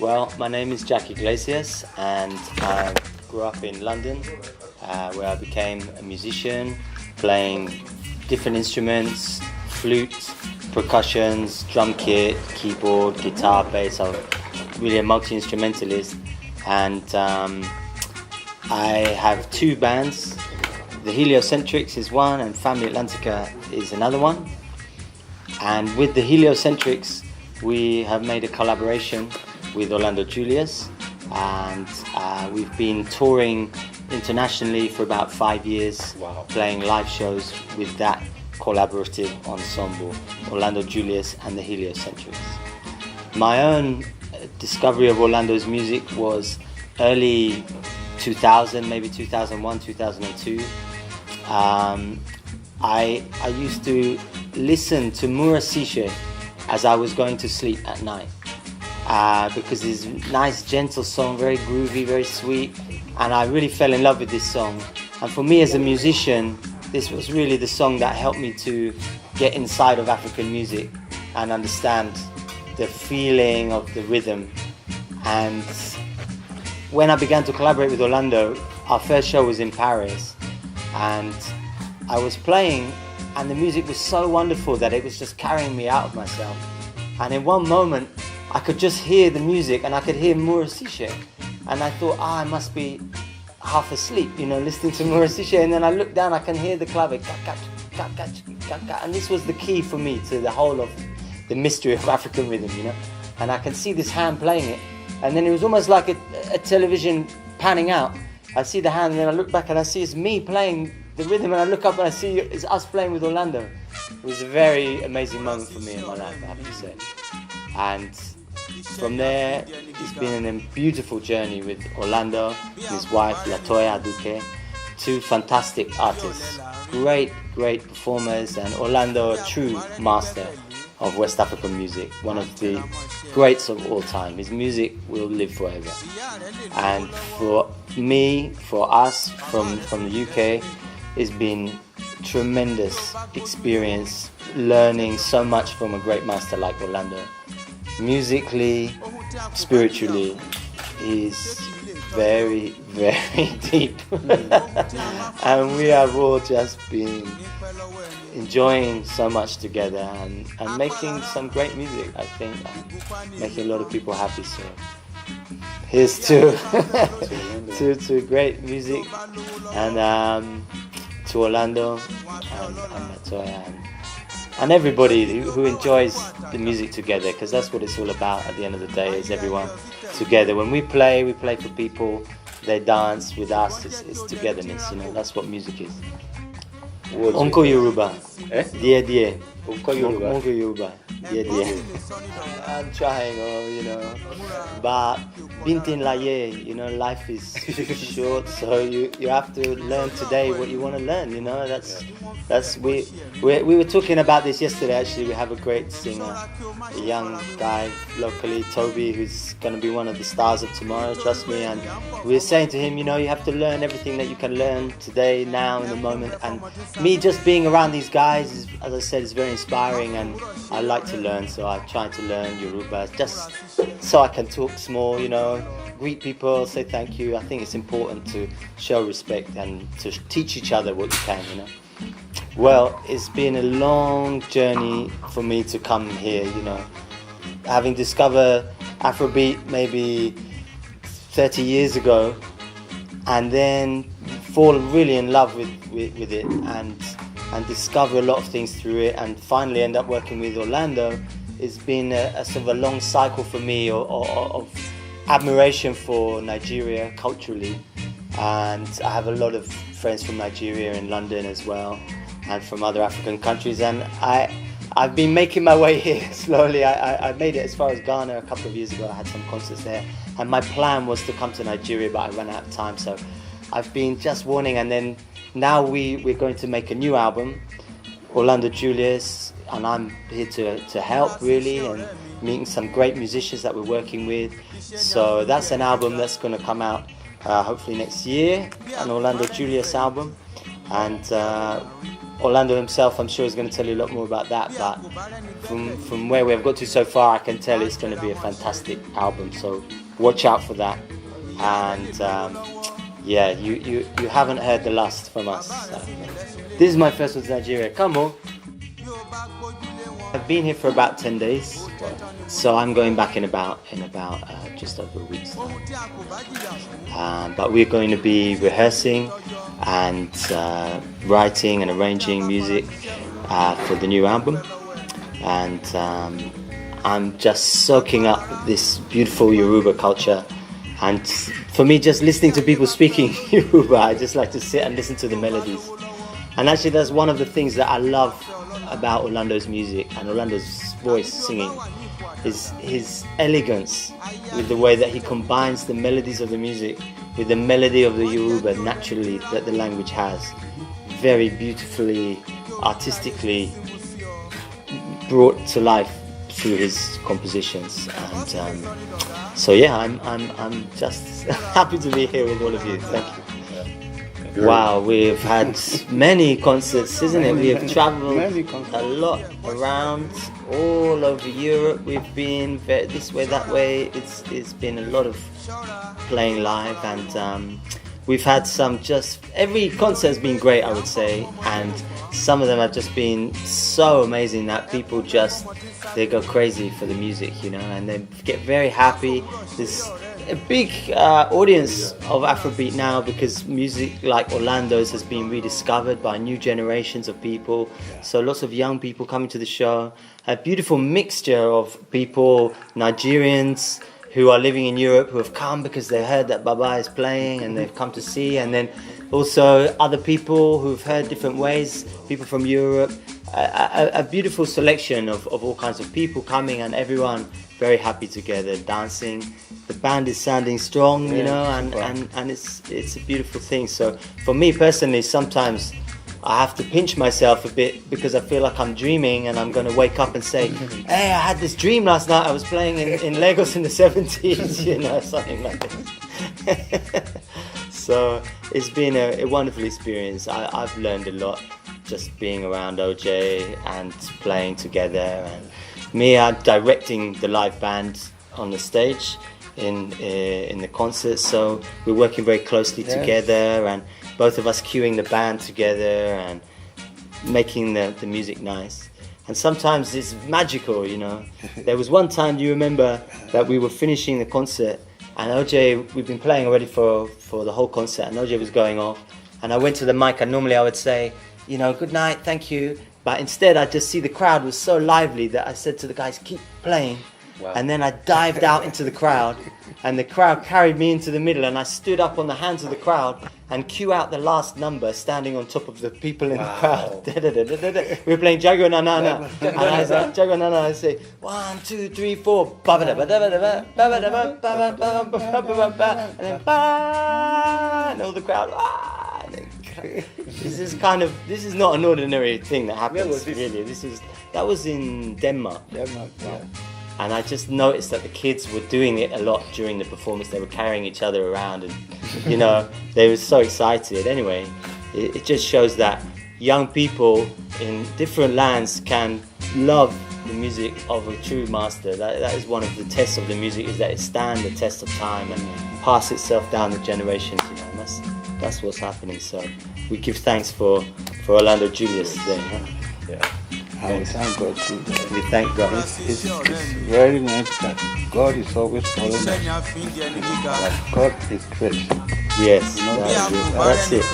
Well, my name is Iglesias, and I grew up in London, where I became a musician, playing different instruments, flute, percussions, drum kit, keyboard, guitar, bass. I'm really a multi-instrumentalist, and I have two bands. The Heliocentrics is one, and Family Atlantica is another one. And with the Heliocentrics, we have made a collaboration with Julius, and we've been touring internationally for about 5 years. Wow. Playing live shows with that collaborative ensemble, Julius and the Heliocentrics. My own discovery of Orlando's music was early 2000, maybe 2001, 2002. I used to listen to Murasishe as I was going to sleep at night. Because it's a nice, gentle song, very groovy, very sweet, and I really fell in love with this song. And for me as a musician, this was really the song that helped me to get inside of African music and understand the feeling of the rhythm. And when I began to collaborate with Orlando, our first show was in Paris, and I was playing, and the music was so wonderful that it was just carrying me out of myself. And in one moment, I could just hear the music, and I could hear Murasishe, and I thought, I must be half asleep, listening to Murasishe. And then I looked down, I can hear the clave, and this was the key for me to the whole of the mystery of African rhythm, And I can see this hand playing it, and then it was almost like a television panning out. I see the hand, and then I look back and I see it's me playing the rhythm, and I look up and I see it's us playing with Orlando. It was a very amazing moment for me in my life, I have to say. And from there, it's been a beautiful journey with Orlando, his wife, Latoya Aduke, two fantastic artists, great performers, and Orlando, a true master of West African music, one of the greats of all time. His music will live forever. And for me, for us from the UK, it's been tremendous experience learning so much from a great master like Orlando. Musically, spiritually, he's very deep. And we have all just been enjoying so much together and making some great music, I think, making a lot of people happy. So here's to to great music, and to Orlando and Latoya and everybody who enjoys the music together, because that's what it's all about at the end of the day, is everyone together. When we play for people, they dance with us, it's togetherness, that's what music is. Onko Yoruba. Die. Onko Yoruba. Die. I'm trying, but Bintin Laye, life is short, so you have to learn today what you want to learn, that's we were talking about this yesterday. Actually, we have a great singer, a young guy locally, Toby, who's going to be one of the stars of tomorrow, trust me. And we were saying to him, you have to learn everything that you can learn today, now, in the moment. And me just being around these guys, as I said, is very inspiring, and I like to learn, so I try to learn Yoruba just so I can talk small, greet people, say thank you. I think it's important to show respect and to teach each other what you can, Well, it's been a long journey for me to come here, having discovered Afrobeat maybe 30 years ago, and then fall really in love with it and discover a lot of things through it, and finally end up working with Orlando. It's been a sort of a long cycle for me of admiration for Nigeria culturally, and I have a lot of friends from Nigeria in London as well, and from other African countries, and I've been making my way here slowly. I made it as far as Ghana a couple of years ago. I had some concerts there, and my plan was to come to Nigeria, but I ran out of time, so I've been just warning. And then now we're going to make a new album, Julius, I'm here to help really, and meeting some great musicians that we're working with. So that's an album that's going to come out hopefully next year, an Orlando Julius album, and Orlando himself, I'm sure, is going to tell you a lot more about that. But from where we've got to so far, I can tell it's going to be a fantastic album. So watch out for that. And yeah, you haven't heard the last from us. This is my first one to Nigeria. Come on. I've been here for about 10 days, so I'm going back in about just over a week's time. But we're going to be rehearsing and writing and arranging music for the new album, and I'm just soaking up this beautiful Yoruba culture. And for me, just listening to people speaking Yoruba, I just like to sit and listen to the melodies. And actually, that's one of the things that I love about Orlando's music and Orlando's voice singing, is his elegance with the way that he combines the melodies of the music with the melody of the Yoruba naturally that the language has, very beautifully, artistically brought to life through his compositions. And so yeah, I'm just happy to be here with all of you. Thank you. Wow, we've had many concerts, isn't it? We have traveled a lot around all over Europe. We've been this way, that way. It's been a lot of playing live, and we've had some, just every concert has been great, I would say, and some of them have just been so amazing that people just, they go crazy for the music, you know, and they get very happy. There's a big audience of Afrobeat now, because music like Orlando's has been rediscovered by new generations of people. So lots of young people coming to the show. A beautiful mixture of people, Nigerians who are living in Europe, who have come because they heard that Baba is playing and they've come to see, and then also other people who've heard different ways, people from Europe. A beautiful selection of all kinds of people coming, and everyone very happy together, dancing. The band is sounding strong, you know, and it's a beautiful thing. So for me personally, sometimes I have to pinch myself a bit, because I feel like I'm dreaming and I'm going to wake up and say, hey, I had this dream last night, I was playing in Lagos in the 70s, you know, something like that. So it's been a wonderful experience. I've learned a lot just being around OJ and playing together, and me, I'm directing the live band on the stage in the concert, so we're working very closely together, and both of us cueing the band together and making the music nice. And sometimes it's magical, you know. There was one time, do you remember, that we were finishing the concert, and OJ, we've been playing already for the whole concert, and OJ was going off, and I went to the mic, and normally I would say, you know, good night, thank you. But instead, I just see the crowd was so lively that I said to the guys, keep playing. Wow. And then I dived out into the crowd, and the crowd carried me into the middle, and I stood up on the hands of the crowd and cue out the last number, standing on top of the people in the crowd. We were playing Jago Na Na Na. And I said, Jago Na Na, I say, 1, 2, 3, 4. And then, and all the crowd, this is not an ordinary thing that happens, really. That was in Denmark. Yeah. And I just noticed that the kids were doing it a lot during the performance. They were carrying each other around, and you know, they were so excited. Anyway, it just shows that young people in different lands can love the music of a true master. That is one of the tests of the music, is that it stands the test of time and pass itself down the generations. You know, and that's what's happening. So we give thanks for Orlando Julius today. Huh? Yeah. And we thank God too. We thank God. It's very nice that God is always following us. That God is great. Yes, that's it.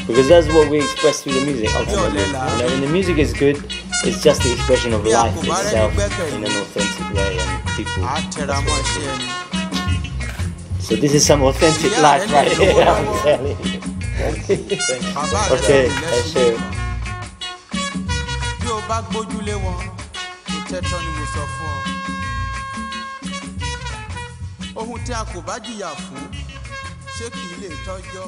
Because that's what we express through the music ultimately. You know, when the music is good, it's just the expression of life itself in an authentic way, and people. So this is some authentic life right here, I'm telling you. Okay, let's share it. Bá gbójúlé wọn, kò tẹ́tọ́ ni mo sọ fún ọ. Ohun tí a kò bá jìyà fún, ṣé kì í lè tọ́jọ́?